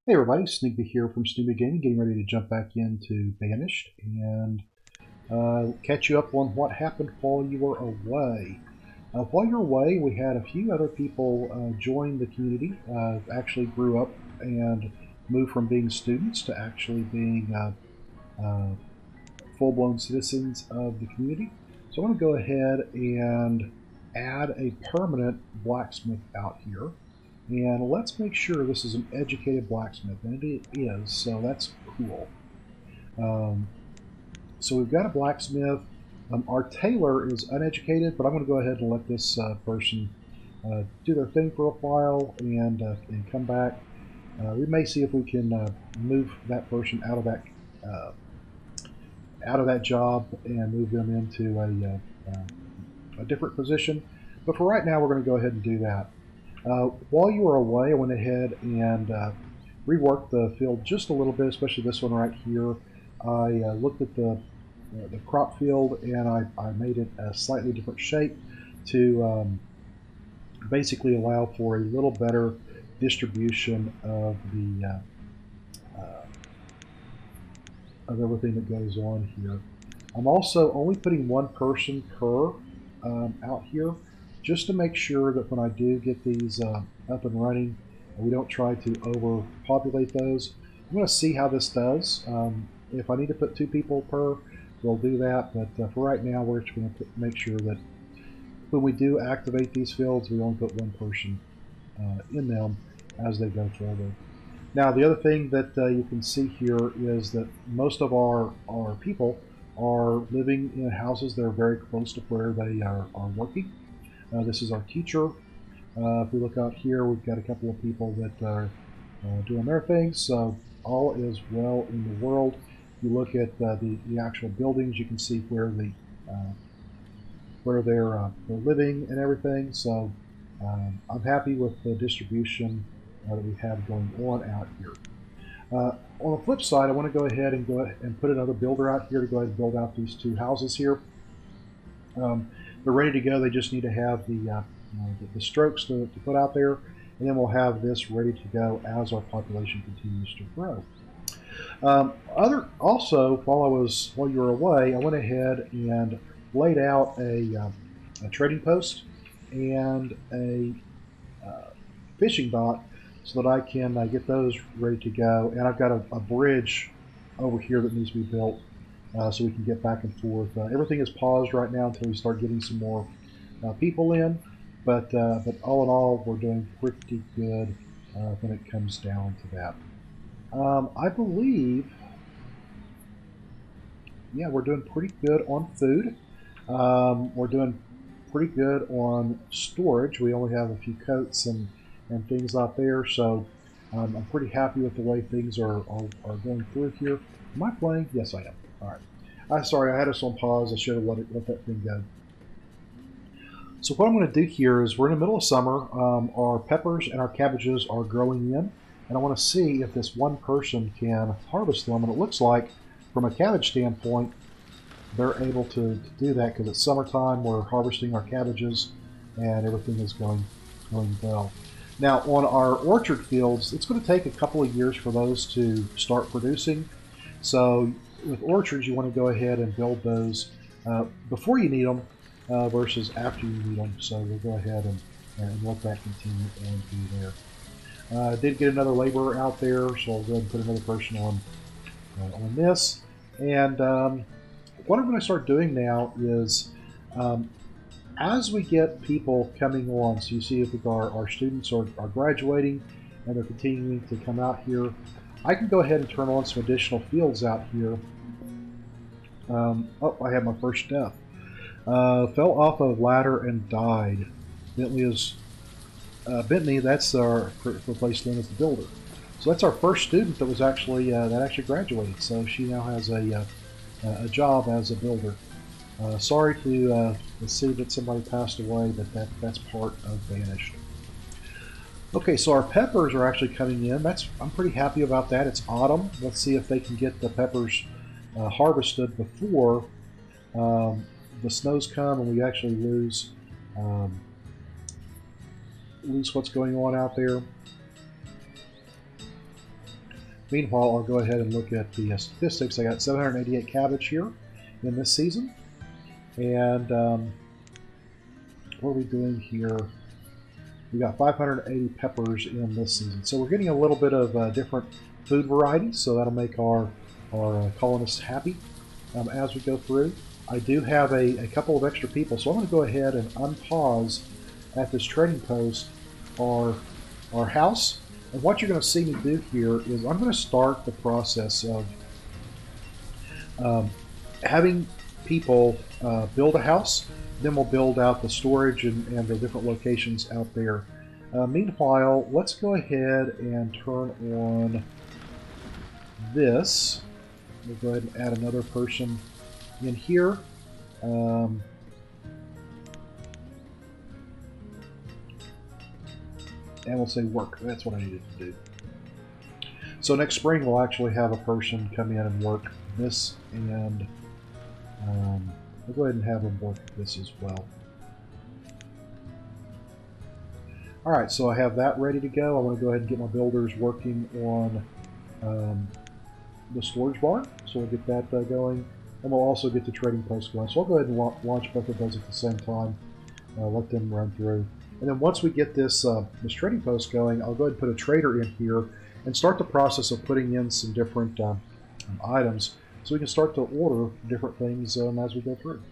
Hey everybody, Sneaky here from Snoopy Gaming, getting ready to jump back into Banished and catch you up on what happened while you were away. While you're away, we had a few other people join the community, actually grew up and moved from being students to actually being uh, full-blown citizens of the community. So I want to go ahead and add a permanent blacksmith out here. And let's make sure this is an educated blacksmith, and it is, so that's cool. Um, so we've got a blacksmith. Our tailor is uneducated, but I'm going to go ahead and let this person do their thing for a while and come back. We may see if we can move that person uh, out of that job and move them into a different position. But for right now, we're going to go ahead and do that. While you were away, I went ahead and reworked the field just a little bit, especially this one right here. I looked at the crop field and I made it a slightly different shape to basically allow for a little better distribution uh, of everything that goes on here. I'm also only putting one person per out here just to make sure that when I do get these up and running, we don't try to overpopulate those. I'm going to see how this does. If I need to put two people per, we'll do that. But for right now, we're just going to make sure that when we do activate these fields, we only put one person in them as they go forward. Now, the other thing that you can see here is that most of our people are living in houses that are very close to where they are working. This is our teacher. If we look out here, we've got a couple of people that are doing their things. So all is well in the world. If you look at the actual buildings, you can see uh, where they're living and everything. So I'm happy with the distribution that we have going on out here. On the flip side, I want to go ahead and put another builder out here to go ahead and build out these two houses here. They're ready to go. They just need to have the strokes to put out there, and then we'll have this ready to go as our population continues to grow. Other also, while you were away, I went ahead and laid out a trading post and a fishing dock so that I can get those ready to go. And I've got a bridge over here that needs to be built so we can get back and forth. Everything is paused right now until we start getting some more people in. But all in all, we're doing pretty good when it comes down to that. I believe, yeah, we're doing pretty good on food. We're doing pretty good on storage. We only have a few coats and things out there, so I'm pretty happy with the way things are going through here. Am I playing? Yes, I am. All right. I'm sorry, I had us on pause. I should have let that thing go. So what I'm going to do here is we're in the middle of summer. Our peppers and our cabbages are growing in, and I want to see if this one person can harvest them. And it looks like, from a cabbage standpoint, they're able to do that because it's summertime. We're harvesting our cabbages, and everything is going well. Now, on our orchard fields, it's going to take a couple of years for those to start producing. So, with orchards, you want to go ahead and build those before you need them versus after you need them. So, we'll go ahead and let that continue on through there. I did get another laborer out there, so I'll go ahead and put another person on this. And what I'm going to start doing now is um, as we get people coming on, so you see if our students are graduating and they're continuing to come out here, I can go ahead and turn on some additional fields out here. Oh, I had my first death. Fell off a ladder and died. Bentley is Bentley. That's our replaced name as the builder. So that's our first student that was actually that actually graduated. So she now has a job as a builder. Sorry to see that somebody passed away, but that's part of Banished. Okay, so our peppers are actually coming in. I'm pretty happy about that. It's autumn. Let's see if they can get the peppers harvested before um, the snows come and we actually um, lose what's going on out there. Meanwhile, I'll go ahead and look at the statistics. I got 788 cabbage here in this season. And what are we doing here? We got 580 peppers in this season. So we're getting a little bit of different food varieties, so that'll make our colonists happy as we go through. I do have a couple of extra people, so I'm going to go ahead and unpause at this trading post our house. And what you're going to see me do here is I'm going to start the process of having people build a house. Then we'll build out the storage and the different locations out there. Meanwhile, let's go ahead and turn on this. We'll go ahead and add another person in here. And we'll say work. That's what I needed to do. So next spring we'll actually have a person come in and work this, and we'll go ahead and have them work this as well. Alright, so I have that ready to go. I want to go ahead and get my builders working on the storage barn. So we'll get that going. And we'll also get the trading post going. So I'll go ahead and launch both of those at the same time. Let them run through. And then once we get this trading post going, I'll go ahead and put a trader in here and start the process of putting in some different items so we can start to order different things as we go through.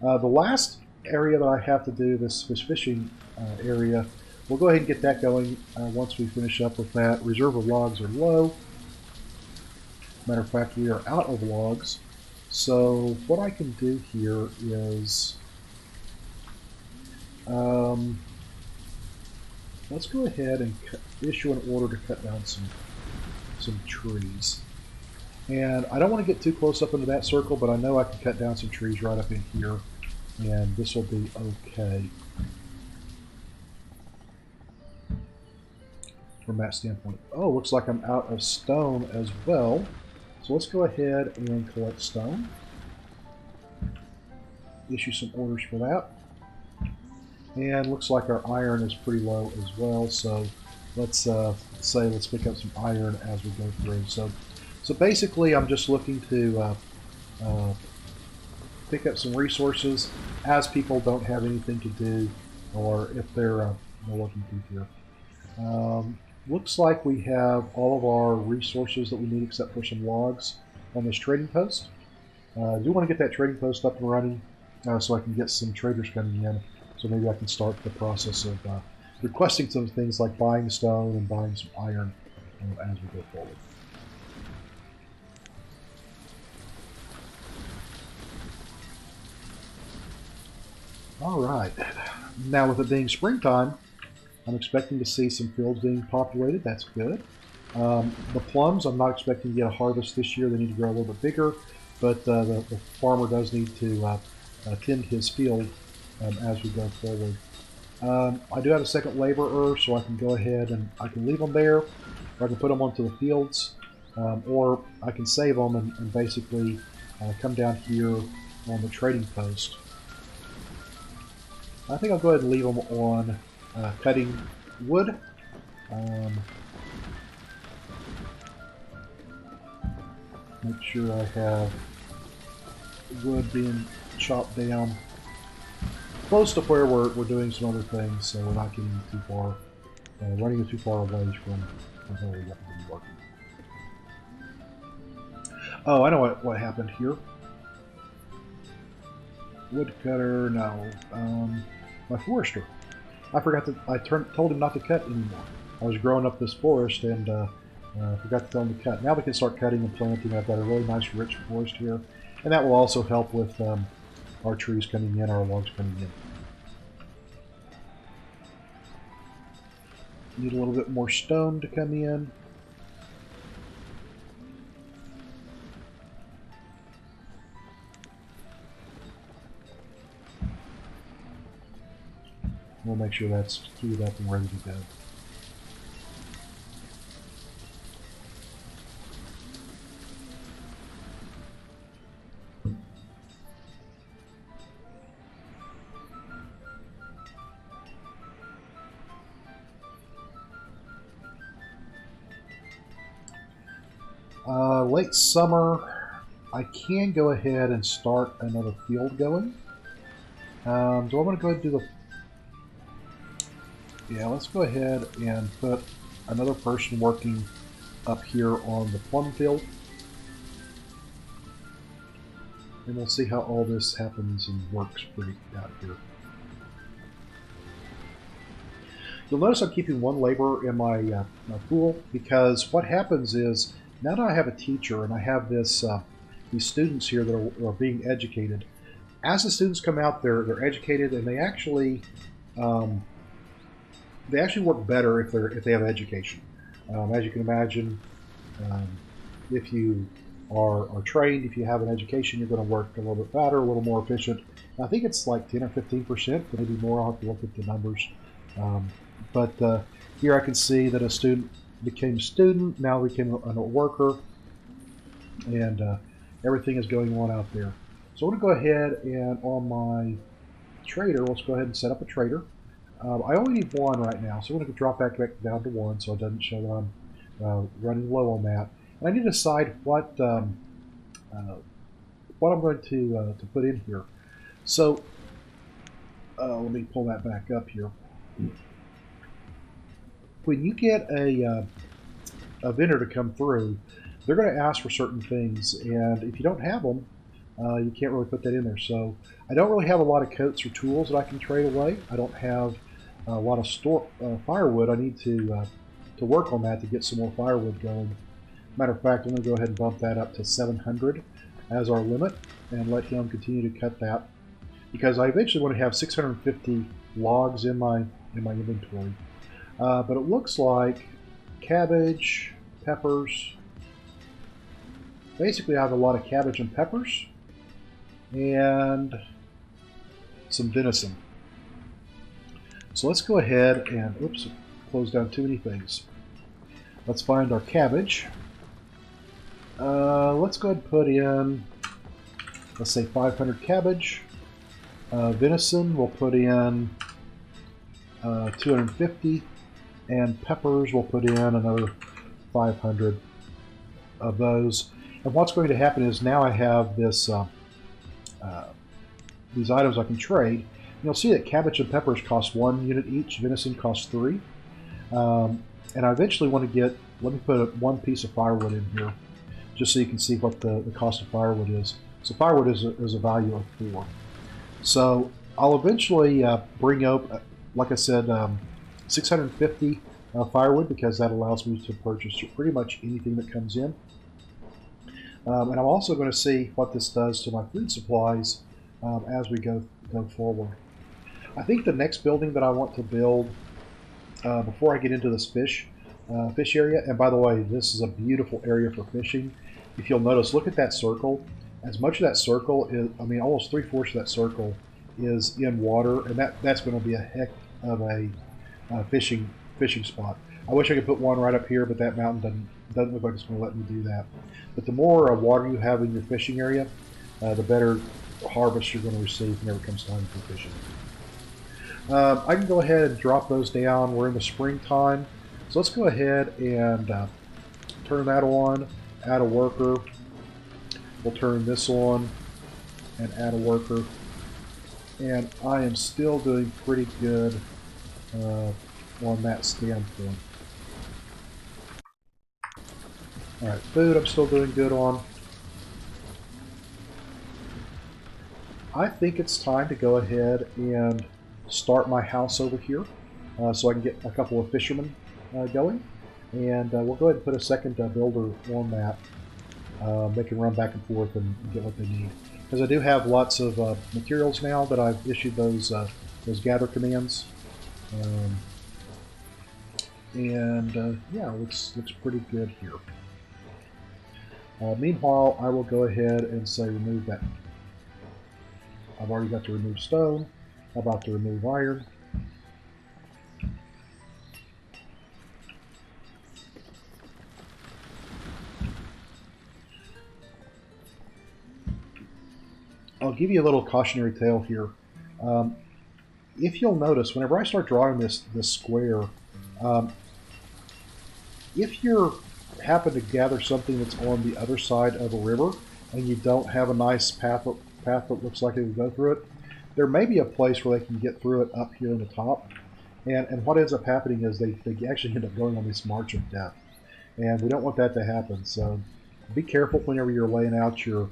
The last area that I have to do, this fishing area, we'll go ahead and get that going once we finish up with that. Reserve of logs are low. Matter of fact, we are out of logs. So what I can do here is let's go ahead and issue an order to cut down some trees. And I don't want to get too close up into that circle, but I know I can cut down some trees right up in here, and this will be okay from that standpoint. Oh, looks like I'm out of stone as well. So let's go ahead and collect stone. Issue some orders for that. And looks like our iron is pretty low as well, so let's let's pick up some iron as we go through. So basically I'm just looking to pick up some resources as people don't have anything to do, or if they're looking through here. Looks like we have all of our resources that we need except for some logs on this trading post. I do want to get that trading post up and running so I can get some traders coming in. So maybe I can start the process of requesting some things like buying stone and buying some iron as we go forward. Alright, now with it being springtime, I'm expecting to see some fields being populated. That's good. The plums, I'm not expecting to get a harvest this year. They need to grow a little bit bigger, but the farmer does need to tend his field as we go forward. I do have a second laborer, so I can go ahead and I can leave them there, or I can put them onto the fields, or I can save them and basically come down here on the trading post. I think I'll go ahead and leave them on cutting wood. Make sure I have wood being chopped down close to where we're doing some other things, so we're not getting too far, running too far away from where we have to be working. Oh, I know what happened here. Woodcutter, no. My forester. I forgot that I told him not to cut anymore. I was growing up this forest and forgot to tell him to cut. Now we can start cutting and planting. I've got a really nice rich forest here, and that will also help with our trees coming in, our logs coming in. Need a little bit more stone to come in. We'll make sure that's queued up and ready to go. Late summer, I can go ahead and start another field going. So I'm going to go ahead and do the... Yeah, let's go ahead and put another person working up here on the plum field. And we'll see how all this happens and works pretty out here. You'll notice I'm keeping one laborer in my, my pool, because what happens is, now that I have a teacher and I have this these students here that are being educated, as the students come out, they're educated, and they actually work better if they have education. As you can imagine, if you are trained, if you have an education, you're going to work a little bit faster, a little more efficient. I think it's like 10 or 15%, maybe more. I'll have to look at the numbers. But here I can see that a student became a student, now became a worker, and everything is going on out there. So I'm going to go ahead and on my trader, let's go ahead and set up a trader. I only need one right now, so I'm going to drop back down to one so it doesn't show that I'm running low on that. And I need to decide what I'm going to put in here. So let me pull that back up here. When you get a vendor to come through, they're going to ask for certain things, and if you don't have them, you can't really put that in there. So I don't really have a lot of coats or tools that I can trade away. I don't have a lot of firewood. I need to work on that to get some more firewood going. Matter of fact, I'm going to go ahead and bump that up to 700 as our limit and let him continue to cut that, because I eventually want to have 650 logs in my inventory. But it looks like cabbage, peppers. Basically, I have a lot of cabbage and peppers, and some venison. So let's go ahead and, oops, close down too many things. Let's find our cabbage. Let's go ahead and put in, let's say 500 cabbage. Venison, we'll put in 250. And peppers, we'll put in another 500 of those. And what's going to happen is now I have this these items I can trade. And you'll see that cabbage and peppers cost 1 unit each. Venison costs 3. And I eventually want to get, let me put one piece of firewood in here, just so you can see what the cost of firewood is. So firewood is a value of 4. So I'll eventually bring up, like I said, 650 firewood, because that allows me to purchase pretty much anything that comes in. And I'm also going to see what this does to my food supplies as we go forward. I think the next building that I want to build before I get into this fish area, and by the way, this is a beautiful area for fishing. If you'll notice, look at that circle. As much of that circle is, I mean, almost 3/4 of that circle is in water, and that's going to be a heck of a fishing spot. I wish I could put one right up here, but that mountain doesn't look like it's going to let me do that. But the more water you have in your fishing area, the better harvest you're going to receive whenever it comes time for fishing. I can go ahead and drop those down. We're in the springtime, so let's go ahead and turn that on, add a worker. We'll turn this on and add a worker. And I am still doing pretty good on that standpoint. Alright, food I'm still doing good on. I think it's time to go ahead and start my house over here so I can get a couple of fishermen going. And we'll go ahead and put a second builder on that. They can run back and forth and get what they need. Because I do have lots of materials now that I've issued those gather commands. Yeah, looks pretty good here. Meanwhile, I will go ahead and say remove that. I've already got to remove stone. How about to remove iron? I'll give you a little cautionary tale here. If you'll notice, whenever I start drawing this square, if you're happen to gather something that's on the other side of a river and you don't have a nice path that looks like it would go through it, there may be a place where they can get through it up here in the top. And what ends up happening is they actually end up going on this march of death. And we don't want that to happen. So be careful whenever you're laying out your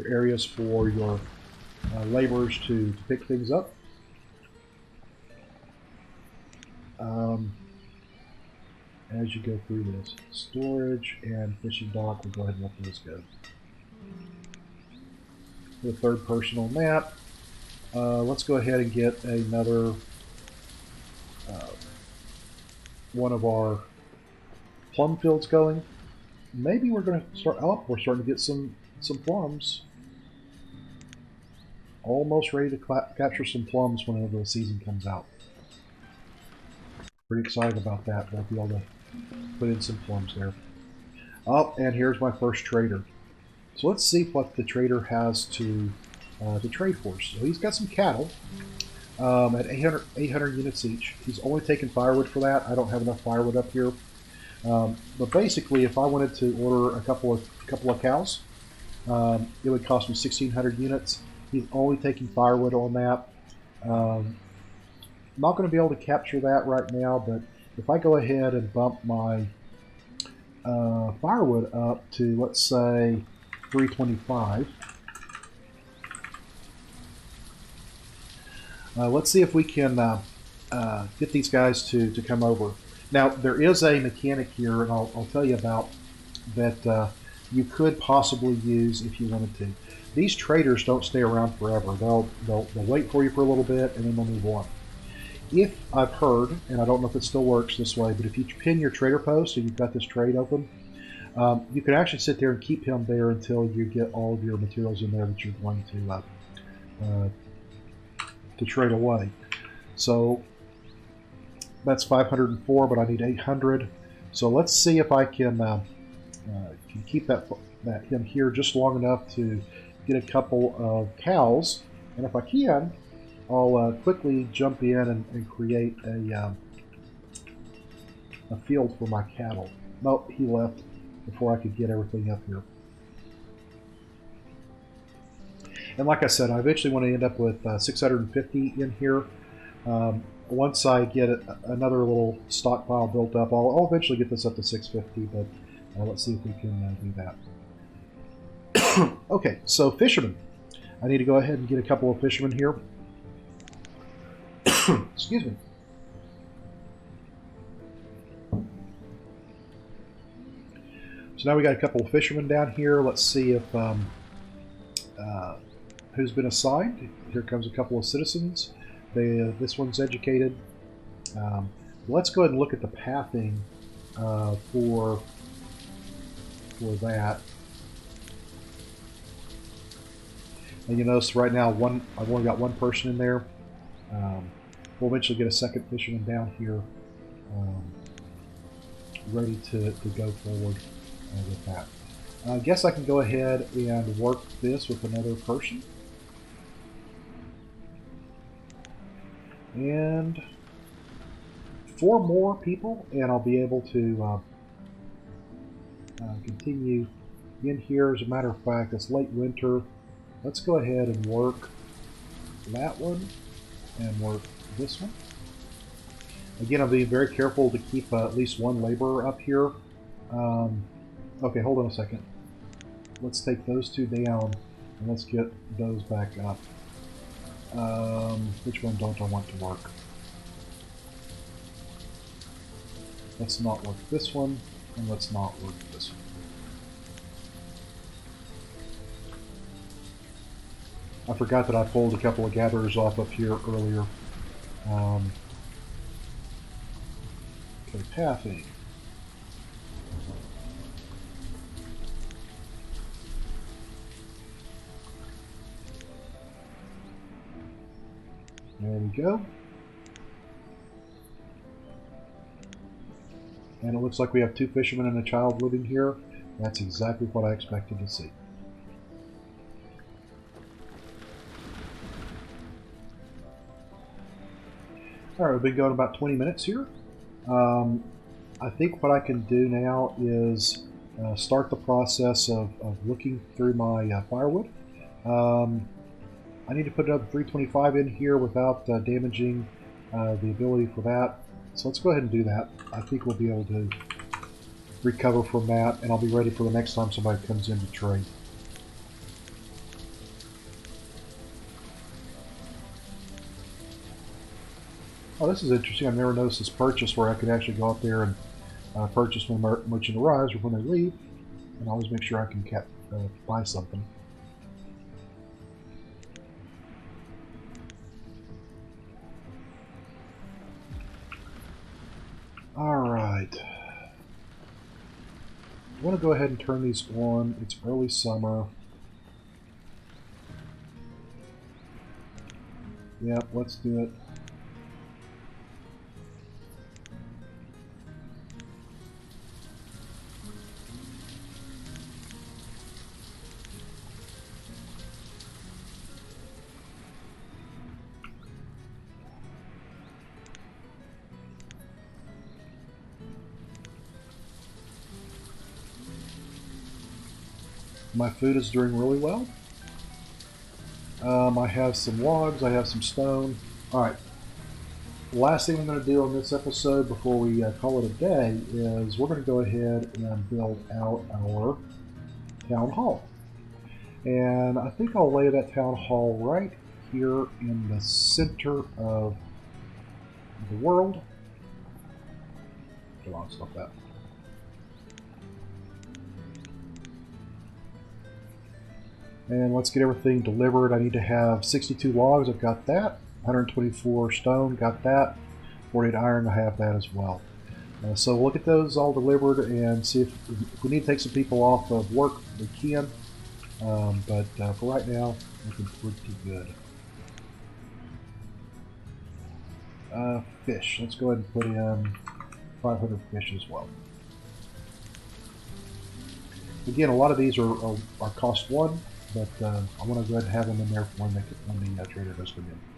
areas for your laborers to pick things up. As you go through this, storage and fishing dock, we'll go ahead and let those go. The third person on that. Let's go ahead and get another one of our plum fields going. Maybe we're going to start. Oh, we're starting to get some plums. Almost ready to capture some plums whenever the season comes out. Pretty excited about that. We'll be able to put in some plums there. Oh, and here's my first trader. So let's see what the trader has to trade for. So he's got some cattle at 800 units each. He's only taking firewood for that. I don't have enough firewood up here. But basically, if I wanted to order a couple of cows, it would cost me 1,600 units. He's only taking firewood on that. Not going to be able to capture that right now, but if I go ahead and bump my firewood up to, let's say, 325. Let's see if we can get these guys to come over. Now, there is a mechanic here, and I'll tell you about, that you could possibly use if you wanted to. These traders don't stay around forever. They'll wait for you for a little bit, and then they'll move on. If I've heard, and I don't know if it still works this way, but if you pin your trader post and you've got this trade open, you can actually sit there and keep him there until you get all of your materials in there that you're going to trade away. So that's 504, but I need 800. So let's see if I can keep him here just long enough to get a couple of cows, and if I can, I'll quickly jump in and create a field for my cattle. Nope, he left before I could get everything up here. And like I said, I eventually want to end up with 650 in here. Once I get another little stockpile built up, I'll eventually get this up to 650, but let's see if we can do that. Okay, so fishermen. I need to go ahead and get a couple of fishermen here. Excuse me. So now we got a couple of fishermen down here. Let's see if who's been assigned. Here comes a couple of citizens. This one's educated. Let's go ahead and look at the pathing for that. And you notice right now I've only got one person in there. We'll eventually get a second fisherman down here, ready to go forward with that. I guess I can go ahead and work this with another person. And 4 more people, and I'll be able to continue in here. As a matter of fact, it's late winter. Let's go ahead and work that one and work this one. Again, I'm being very careful to keep at least one laborer up here. Okay, hold on a second. Let's take those 2 down and let's get those back up. Which one don't I want to work? Let's not work this one, and let's not work this one. I forgot that I pulled a couple of gatherers off up here earlier. Okay, pathing. There we go. And it looks like we have 2 fishermen and a child living here. That's exactly what I expected to see. Alright, we've been going about 20 minutes here. I think what I can do now is start the process of looking through my firewood. Um, I need to put another 325 in here without damaging the ability for that. So let's go ahead and do that. I think we'll be able to recover from that, and I'll be ready for the next time somebody comes in to trade. Oh, this is interesting. I've never noticed this purchase where I could actually go out there and purchase when merchant arrives or when they leave, and always make sure I can buy something. Alright. I want to go ahead and turn these on. It's early summer. Yep, let's do it. My food is doing really well. I have some logs, I have some stone. Alright, last thing I'm going to do on this episode before we call it a day is we're going to go ahead and build out our town hall. And I think I'll lay that town hall right here in the center of the world. Come on, stop that. And let's get everything delivered. I need to have 62 logs, I've got that. 124 stone, got that. 48 iron, I have that as well. So we'll get those all delivered and see if we need to take some people off of work, we can. But for right now, looking pretty good. Fish. Let's go ahead and put in 500 fish as well. Again, a lot of these are cost one, but I want to go ahead and have them in there when the trader does come in.